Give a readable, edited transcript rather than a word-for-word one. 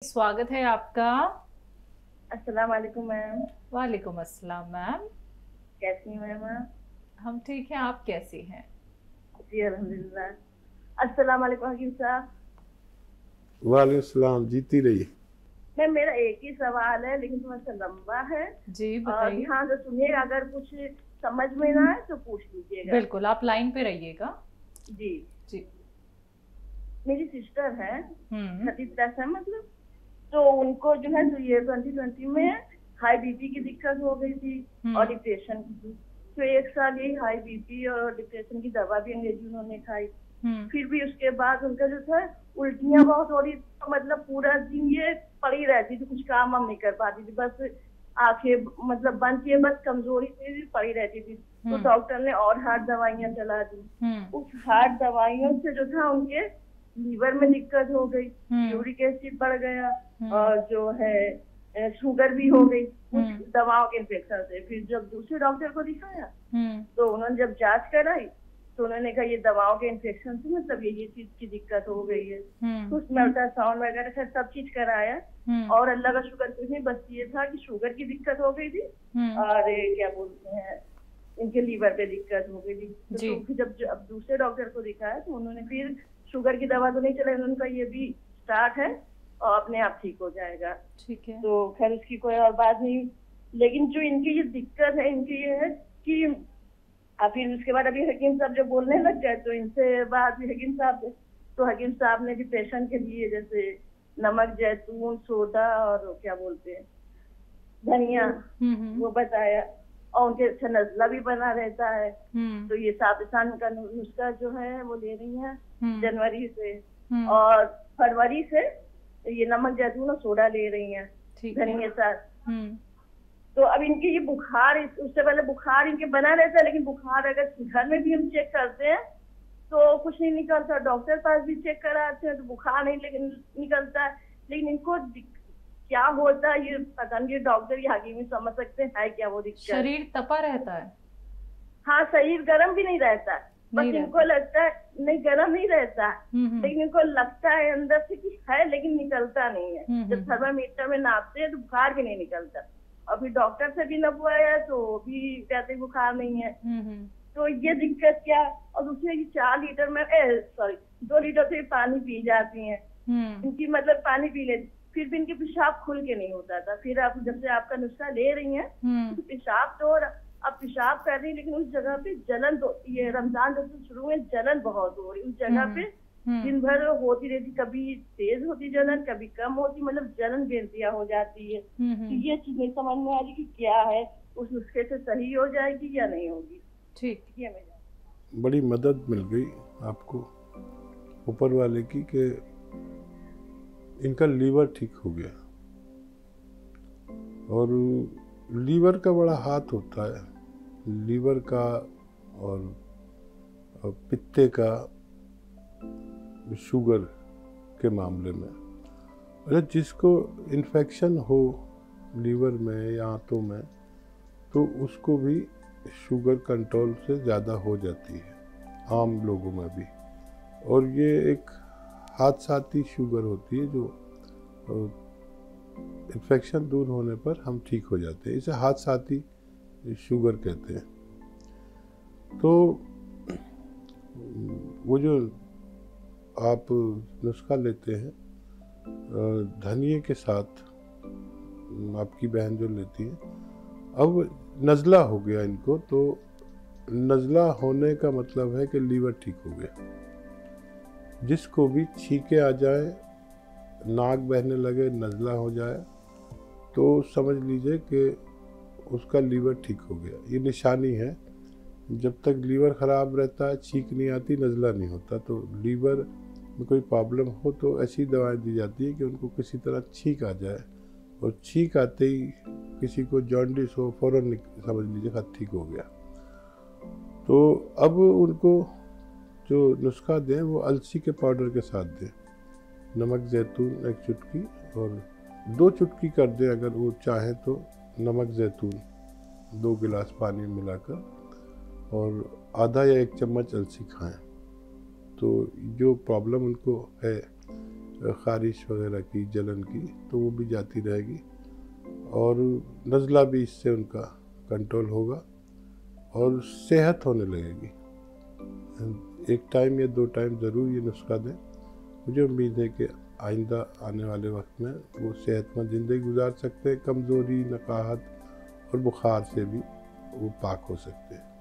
स्वागत है आपका। अस्सलाम वालेकुम मैम। वालेकुम अस्सलाम मैम। कैसी हैं मैम आप? हम ठीक हैं, आप कैसी हैं? जी अल्हम्दुलिल्लाह। अस्सलाम वालेकुम हकीम साहब। वालेकुम सलाम। जीती रही। मैम मेरा एक ही सवाल है लेकिन थोड़ा सा लंबा है जी और बताइए। ध्यान से सुनिएगा, अगर कुछ समझ में ना आए तो पूछ लीजिएगा। बिल्कुल, आप लाइन पे रहिएगा। जी। जी। मेरी सिस्टर है, हम्म। 30+ है मतलब। तो उनको जो है तो ये 2020 में हाई बीपी की दिक्कत हो गई थी और डिप्रेशन की थी। तो 1 साल यही हाई बीपी और डिप्रेशन की दवा भी अंग्रेजी उन्होंने खाई। फिर भी उसके बाद उनका जो था उल्टियां बहुत हो रही, तो मतलब पूरा दिन ये पड़ी रहती थी, कुछ काम हम नहीं कर पाती थी, बस आंखें मतलब बंद किए, बस कमजोरी से पड़ी रहती थी। तो डॉक्टर ने और हार्ड दवाइयां चला दी। उस हार्ड दवाइयों से जो था उनके लीवर में दिक्कत हो गई, यूरिक एसिड बढ़ गया और जो है शुगर भी हो गई कुछ दवाओं के इन्फेक्शन से। फिर जब दूसरे डॉक्टर को दिखाया तो उन्होंने जब जांच कराई तो उन्होंने कहा ये दवाओं के इन्फेक्शन से मतलब ये चीज की दिक्कत हो गई है। तो उसमें अल्ट्रासाउंड वगैरह खैर सब चीज कराया और अल्लाह का शुक्र कुछ नहीं, बस ये था कि शुगर की दिक्कत हो गई थी और क्या बोलते हैं इनके लीवर पे दिक्कत हो गई थी। तो फिर जब दूसरे डॉक्टर को दिखाया तो उन्होंने फिर शुगर की दवा तो नहीं चलाई, उन्होंने कहा ये भी स्टार्ट है और अपने आप ठीक हो जाएगा। ठीक है। तो खैर उसकी कोई और बात नहीं, लेकिन जो इनकी ये दिक्कत है इनकी ये है कि फिर उसके बाद अभी हकीम साहब जो बोलने लग गए तो इनसे बात हुई हकीम साहब से। तो हकीम साहब ने डिप्रेशन के लिए जैसे नमक, जैतून, सोडा और क्या बोलते हैं धनिया वो बताया और उनके अच्छा नजला भी बना रहता है। तो ये साबुदाना का नुस्खा जो है वो ले रही है जनवरी से और फरवरी से ये नमक, जैतून और सोडा ले रही है धनिया के साथ। तो अब इनकी ये बुखार, उससे पहले बुखार इनके बना रहता है, लेकिन बुखार अगर घर में भी हम चेक करते हैं तो कुछ नहीं निकलता, डॉक्टर पास भी चेक कराते हैं तो बुखार नहीं लेकिन निकलता है। लेकिन इनको क्या होता है ये पता नहीं, डॉक्टर या हकीम समझ सकते हैं क्या वो दिक्कत। शरीर तपा रहता है। हाँ, शरीर गर्म भी नहीं रहता है, बस इनको लगता है नहीं गर्म नहीं रहता है, लेकिन इनको लगता है अंदर से कि है लेकिन निकलता नहीं है। जब थर्मामीटर में नापते हैं तो बुखार भी नहीं निकलता। अभी डॉक्टर से भी नपवाया तो भी कहते बुखार नहीं है। तो ये दिक्कत क्या, और दूसरे 4 लीटर में 2 लीटर से पानी पी जाती हैं इनकी, मतलब पानी पी लेती फिर भी इनके पेशाब खुल के नहीं होता था। फिर आप जब से आपका नुस्खा ले रही हैं तो पेशाब तो अब पेशाब कर रही लेकिन उस जगह पे जलन, तो ये रमजान जब से शुरू में जलन बहुत हो रही उस जगह पे, दिन भर होती रहती, कभी तेज होती जलन कभी कम होती, मतलब जलन बेंतिया हो जाती है। तो ये चीज नहीं समझ में आ रही कि क्या है, उस नुस्खे से सही हो जाएगी या नहीं होगी। ठीक। ये बड़ी मदद मिल गई आपको ऊपर वाले की कि इनका लीवर ठीक हो गया। और लीवर का बड़ा हाथ होता है, लीवर का और पित्ते का, शुगर के मामले में। अगर जिसको इन्फेक्शन हो लीवर में या आंतों में तो उसको भी शुगर कंट्रोल से ज़्यादा हो जाती है आम लोगों में भी। और ये एक हादसाती शुगर होती है जो इन्फेक्शन दूर होने पर हम ठीक हो जाते हैं, इसे हादसाती शुगर कहते हैं। तो वो जो आप नुस्खा लेते हैं धनिए के साथ, आपकी बहन जो लेती है, अब नज़ला हो गया इनको, तो नज़ला होने का मतलब है कि लीवर ठीक हो गया। जिसको भी छींके आ जाए, नाक बहने लगे, नज़ला हो जाए तो समझ लीजिए कि उसका लीवर ठीक हो गया। ये निशानी है। जब तक लीवर ख़राब रहता है, छींक नहीं आती, नज़ला नहीं होता, तो लीवर में कोई प्रॉब्लम हो तो ऐसी दवाएं दी जाती है कि उनको किसी तरह छींक आ जाए, और छींक आते ही किसी को जॉन्डिस हो फ़ौरन समझ लीजिए खत ठीक हो गया। तो अब उनको जो नुस्खा दें वो अलसी के पाउडर के साथ दें, नमक जैतून 1 चुटकी और 2 चुटकी कर दें अगर वो चाहे तो नमक जैतून 2 गिलास पानी में मिलाकर, और आधा या 1 चम्मच अलसी खाएं। तो जो प्रॉब्लम उनको है ख़ारिश वगैरह की, जलन की, तो वो भी जाती रहेगी और नज़ला भी इससे उनका कंट्रोल होगा और सेहत होने लगेगी। 1 टाइम या 2 टाइम ज़रूर ये नुस्खा दें। मुझे उम्मीद है कि आइंदा आने वाले वक्त में वो सेहतमंद ज़िंदगी गुजार सकते हैं, कमज़ोरी, नकाहत और बुखार से भी वो पाक हो सकते हैं।